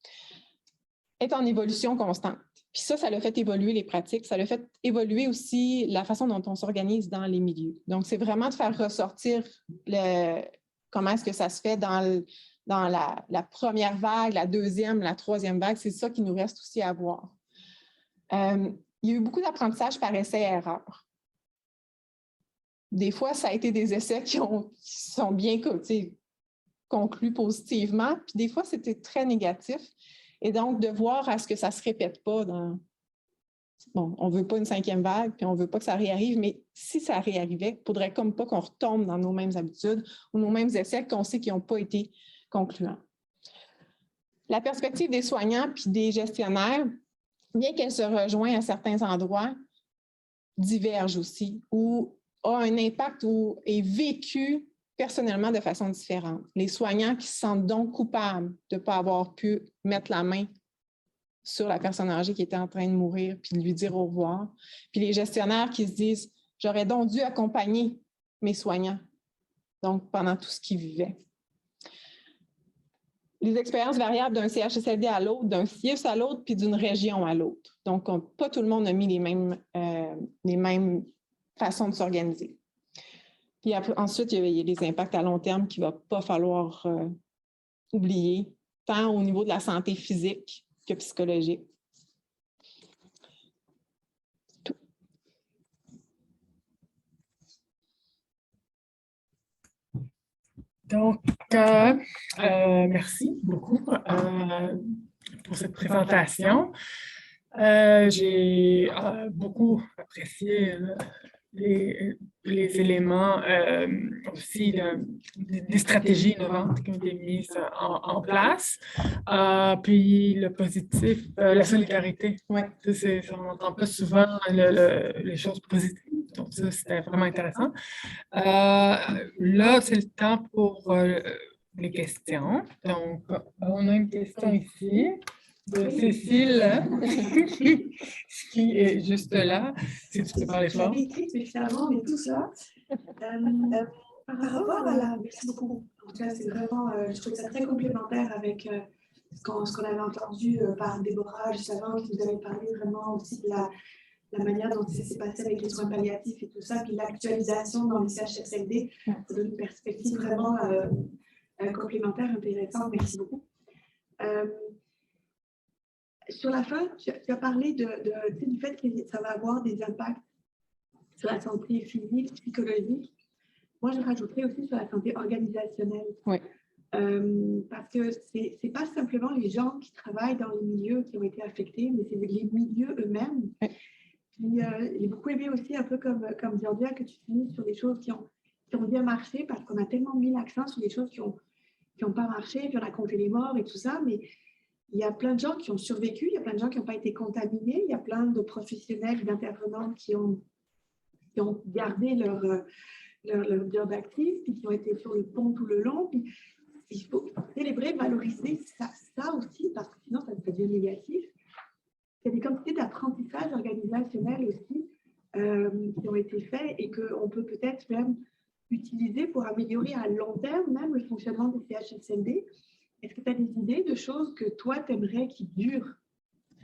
est en évolution constante. Puis ça l'a fait évoluer les pratiques, ça l'a fait évoluer aussi la façon dont on s'organise dans les milieux. Donc, c'est vraiment de faire ressortir comment est-ce que ça se fait dans la première vague, la deuxième, la troisième vague. C'est ça qui nous reste aussi à voir. Il y a eu beaucoup d'apprentissage par essai-erreur. Des fois, ça a été des essais qui sont bien conclus positivement, puis des fois, c'était très négatif. Et donc, de voir à ce que ça ne se répète pas dans... Bon, on ne veut pas une 5e vague, puis on ne veut pas que ça réarrive, mais si ça réarrivait, il ne faudrait comme pas qu'on retombe dans nos mêmes habitudes ou nos mêmes essais qu'on sait qu'ils n'ont pas été concluants. La perspective des soignants puis des gestionnaires, bien qu'elle se rejoigne à certains endroits, diverge aussi ou a un impact ou est vécu personnellement de façon différente. Les soignants qui se sentent donc coupables de ne pas avoir pu mettre la main sur la personne âgée qui était en train de mourir puis de lui dire au revoir. Puis les gestionnaires qui se disent « J'aurais donc dû accompagner mes soignants » donc pendant tout ce qu'ils vivaient. Les expériences variables d'un CHSLD à l'autre, d'un CIUS à l'autre, puis d'une région à l'autre. Donc, pas tout le monde a mis les mêmes façons de s'organiser. Puis ensuite, il y a les impacts à long terme qu'il ne va pas falloir oublier, tant au niveau de la santé physique que psychologique. Tout.
Donc, merci beaucoup pour cette présentation. J'ai beaucoup apprécié les éléments aussi des stratégies innovantes qui ont été mises en place. Puis le positif, la solidarité.
Ouais.
On n'entend pas souvent les choses positives. Donc ça, c'était vraiment intéressant. Là, c'est le temps pour les questions. Donc, on a une question ici de Cécile, qui est juste là. Si tu peux parler fort.
Écrit, mais finalement, on est tous là. Par rapport à la... Merci beaucoup. En tout cas, c'est vraiment... je trouve ça très complémentaire avec ce qu'on avait entendu par Déborah juste avant, qui nous avait parlé vraiment aussi de la manière dont ça s'est passé avec les soins palliatifs et tout ça, puis l'actualisation dans les CHSLD. Ça donne une perspective vraiment complémentaire, intéressante. Merci beaucoup. Sur la fin, tu as parlé du fait que ça va avoir des impacts sur la santé physique, psychologique. Moi, je rajouterais aussi sur la santé organisationnelle.
Oui.
Parce que ce n'est pas simplement les gens qui travaillent dans les milieux qui ont été affectés, mais c'est les milieux eux-mêmes. Oui. Puis, j'ai beaucoup aimé aussi, un peu comme Georgia, que tu finis sur des choses qui ont bien marché, parce qu'on a tellement mis l'accent sur des choses qui n'ont pas marché, puis on a compté les morts et tout ça, mais il y a plein de gens qui ont survécu, il y a plein de gens qui n'ont pas été contaminés, il y a plein de professionnels, d'intervenants qui ont gardé leur job actif, puis qui ont été sur le pont tout le long. Puis il faut célébrer, valoriser ça aussi, parce que sinon ça devient négatif. Il y a des quantités d'apprentissage organisationnel aussi qui ont été faits et qu'on peut peut-être même utiliser pour améliorer à long terme même le fonctionnement des CHSLD. Est-ce que tu as des idées de choses que toi, tu aimerais qui durent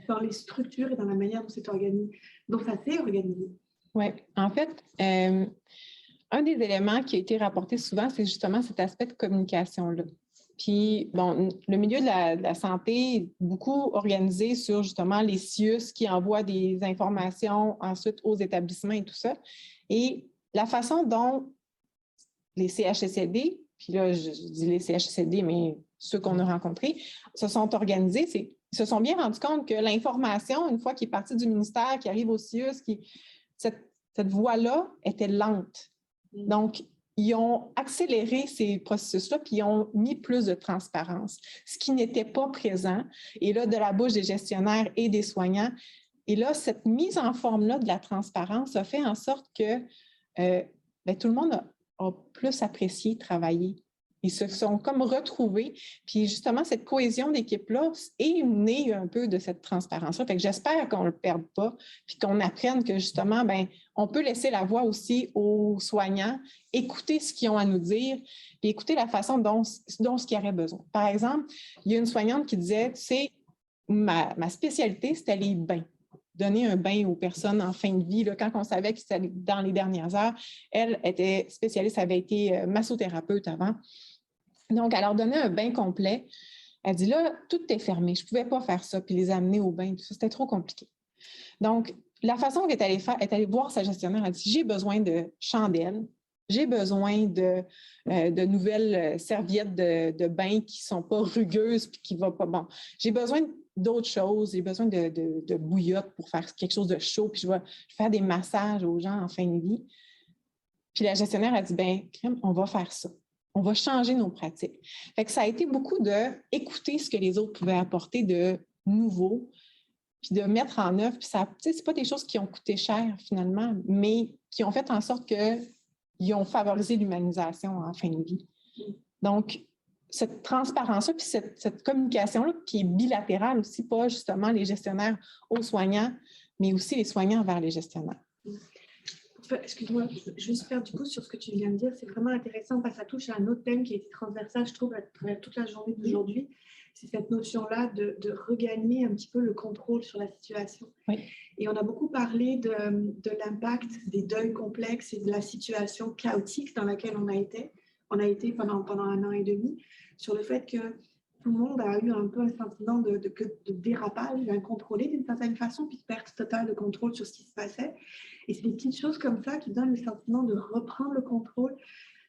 dans les structures et dans la manière dont ça s'est organisé?
Oui, en fait, un des éléments qui a été rapporté souvent, c'est justement cet aspect de communication-là. Puis, bon, le milieu de la santé est beaucoup organisé sur justement les CIUS qui envoient des informations ensuite aux établissements et tout ça. Et la façon dont les CHSLD, puis là, je dis les CHSLD, mais ceux qu'on a rencontrés, se sont organisés, ils se sont bien rendus compte que l'information, une fois qu'il est parti du ministère, qui arrive au CIUS, cette voie-là était lente. Donc, ils ont accéléré ces processus-là, puis ils ont mis plus de transparence, ce qui n'était pas présent. Et là, de la bouche des gestionnaires et des soignants. Et là, cette mise en forme-là de la transparence a fait en sorte que tout le monde a plus apprécié travailler. Ils se sont comme retrouvés. Puis justement, cette cohésion d'équipe-là est née un peu de cette transparence-là. Fait que j'espère qu'on ne le perde pas, puis qu'on apprenne que justement, on peut laisser la voix aussi aux soignants, écouter ce qu'ils ont à nous dire, puis écouter la façon dont ce qu'ils auraient besoin. Par exemple, il y a une soignante qui disait, tu sais, ma spécialité, c'était les bains. Donner un bain aux personnes en fin de vie, là, quand on savait que c'était dans les dernières heures. Elle était spécialiste, elle avait été massothérapeute avant. Donc, elle leur donnait un bain complet. Elle dit, là, tout est fermé. Je ne pouvais pas faire ça, puis les amener au bain. Tout ça, c'était trop compliqué. Donc, la façon qu'elle est allée voir sa gestionnaire, elle dit, j'ai besoin de chandelles, j'ai besoin de nouvelles serviettes de bain qui ne sont pas rugueuses puis qui ne vont pas bon. J'ai besoin d'autres choses, j'ai besoin de bouillotte pour faire quelque chose de chaud, puis je vais faire des massages aux gens en fin de vie. Puis la gestionnaire a dit, on va faire ça. On va changer nos pratiques. Fait que ça a été beaucoup d'écouter ce que les autres pouvaient apporter de nouveau, puis de mettre en œuvre. Puis ça, ce n'est pas des choses qui ont coûté cher finalement, mais qui ont fait en sorte qu'ils ont favorisé l'humanisation en fin de vie. Donc, cette transparence-là, puis cette communication-là, qui est bilatérale aussi, pas justement les gestionnaires aux soignants, mais aussi les soignants vers les gestionnaires.
Excuse-moi, je vais juste faire du coup sur ce que tu viens de dire. C'est vraiment intéressant parce que ça touche à un autre thème qui est transversal, je trouve, à travers toute la journée d'aujourd'hui. C'est cette notion-là de regagner un petit peu le contrôle sur la situation.
Oui.
Et on a beaucoup parlé de l'impact des deuils complexes et de la situation chaotique dans laquelle on a été pendant 1 an et demi, sur le fait que tout le monde a eu un peu un sentiment de dérapage incontrôlé d'une certaine façon, puis de perte totale de contrôle sur ce qui se passait. Et c'est des petites choses comme ça qui donnent le sentiment de reprendre le contrôle,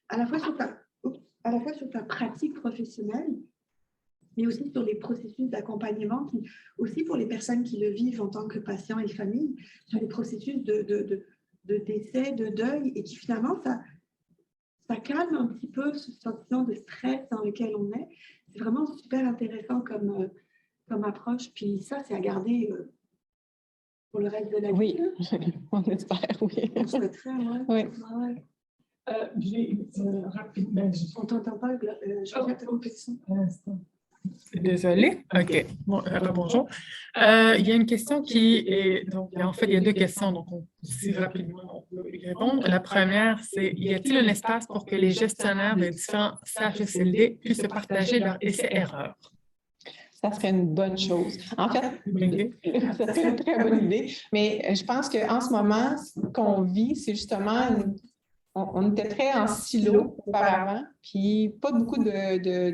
à la fois sur ta pratique professionnelle, mais aussi sur les processus d'accompagnement, aussi pour les personnes qui le vivent en tant que patients et familles, sur les processus de décès, de deuil, et qui finalement, ça calme un petit peu ce sentiment de stress dans lequel on est. C'est vraiment super intéressant comme approche. Puis ça, c'est à garder pour le reste de la vie.
Oui, on espère, oui.
On souhaiterait,
oui.
Rapidement.
On ne t'entend pas, je regarde ta compétition.
Désolée. OK. Bon, bonjour. Il y a une question qui est... Donc, en fait, il y a 2 questions, donc si rapidement on peut y répondre. La première, c'est, y a-t-il un espace pour que les gestionnaires des différents CHSLD puissent se partager leurs essais-erreurs?
Ça serait une bonne chose. En fait, ça serait une très bonne idée, mais je pense qu'en ce moment, ce qu'on vit, c'est justement... On était très en silo auparavant, puis pas beaucoup de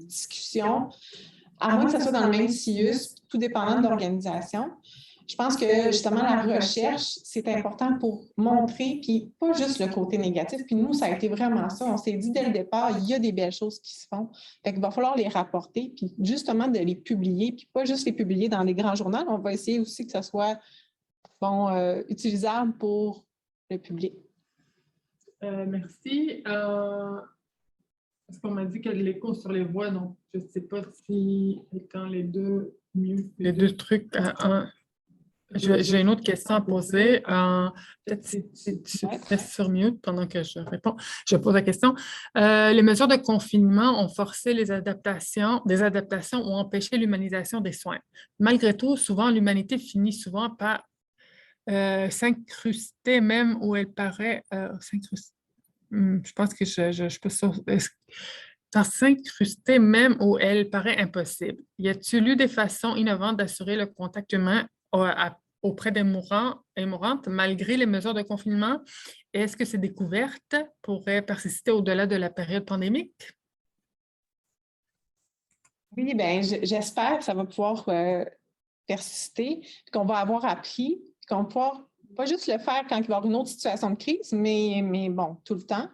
discussions, à moins que ça soit dans le même CIUS, tout dépendant de l'organisation. Je pense que justement, la recherche, c'est important pour montrer, puis pas juste le côté négatif. Puis nous, ça a été vraiment ça. On s'est dit dès le départ, il y a des belles choses qui se font. Fait qu'il va falloir les rapporter, puis justement de les publier, puis pas juste les publier dans les grands journaux. On va essayer aussi que ça soit utilisable pour le public.
Merci. Parce qu'on m'a dit qu'il y a de l'écho sur les voix, donc je ne sais pas si étant les deux trucs. J'ai une autre question à poser. Peut-être si tu restes sur mute pendant que je réponds. Je pose la question. Les mesures de confinement ont forcé des adaptations ou empêché l'humanisation des soins. Malgré tout, souvent, l'humanité finit souvent par s'incruster même où elle paraît je pense que je peux s'incruster même où elle paraît impossible. Y a-t-il eu des façons innovantes d'assurer le contact humain auprès des mourants et mourantes malgré les mesures de confinement? Est-ce que ces découvertes pourraient persister au-delà de la période pandémique?
Oui, bien, j'espère que ça va pouvoir persister, qu'on va avoir appris, qu'on va pouvoir pas juste le faire quand il va y avoir une autre situation de crise, mais bon, tout le temps.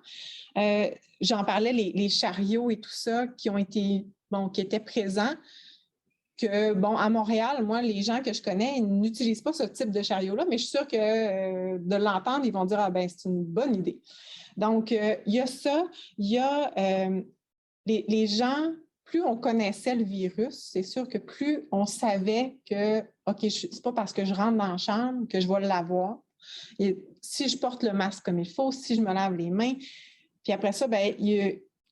J'en parlais, les chariots et tout ça qui étaient présents. que, bon, à Montréal, moi, les gens que je connais, ils n'utilisent pas ce type de chariot-là, mais je suis sûre que de l'entendre, ils vont dire « Ah ben, c'est une bonne idée ». Donc, il y a ça. Il y a les gens, plus on connaissait le virus, c'est sûr que plus on savait que, OK, c'est pas parce que je rentre dans la chambre que je vais l'avoir. Et si je porte le masque comme il faut, si je me lave les mains, puis après ça, ben,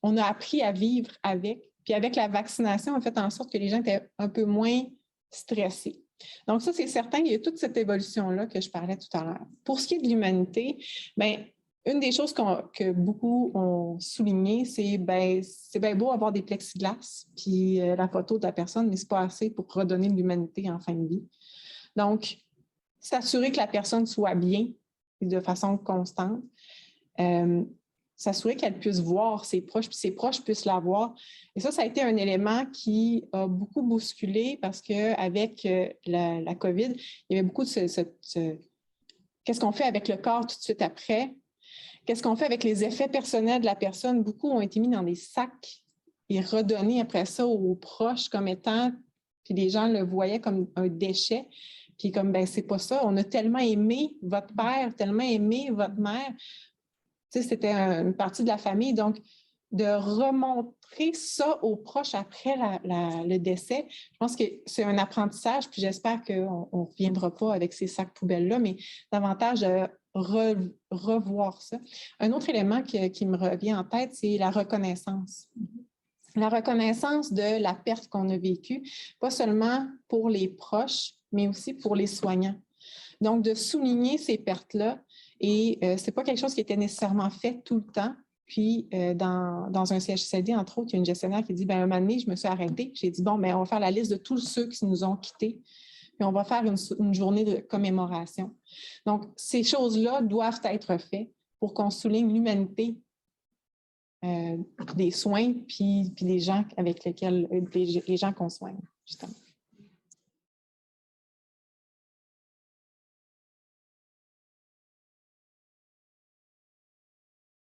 on a appris à vivre avec. Puis avec la vaccination, on a fait en sorte que les gens étaient un peu moins stressés. Donc ça, c'est certain, il y a toute cette évolution-là que je parlais tout à l'heure. Pour ce qui est de l'humanité, bien, une des choses que beaucoup ont souligné, c'est bien beau avoir des plexiglas puis la photo de la personne, mais ce n'est pas assez pour redonner de l'humanité en fin de vie. Donc, s'assurer que la personne soit bien et de façon constante, s'assurer qu'elle puisse voir ses proches, puis ses proches puissent la voir. Et ça a été un élément qui a beaucoup bousculé parce qu'avec la COVID, il y avait beaucoup de qu'est-ce qu'on fait avec le corps tout de suite après? Qu'est-ce qu'on fait avec les effets personnels de la personne? Beaucoup ont été mis dans des sacs et redonnés après ça aux proches comme étant, puis les gens le voyaient comme un déchet. Puis comme, ben c'est pas ça, on a tellement aimé votre père, tellement aimé votre mère. Tu sais, c'était une partie de la famille. Donc, de remontrer ça aux proches après le décès, je pense que c'est un apprentissage, puis j'espère qu'on ne reviendra pas avec ces sacs poubelles-là, mais davantage revoir ça. Un autre élément qui me revient en tête, c'est la reconnaissance. La reconnaissance de la perte qu'on a vécue, pas seulement pour les proches, mais aussi pour les soignants. Donc, de souligner ces pertes-là, et ce n'est pas quelque chose qui était nécessairement fait tout le temps. Puis, dans un CHSLD, entre autres, il y a une gestionnaire qui dit, bien, un moment donné, je me suis arrêtée. J'ai dit, bon, bien, on va faire la liste de tous ceux qui nous ont quittés, puis on va faire une journée de commémoration. Donc, ces choses-là doivent être faites pour qu'on souligne l'humanité des soins, puis des gens avec lesquels les gens qu'on soigne, justement.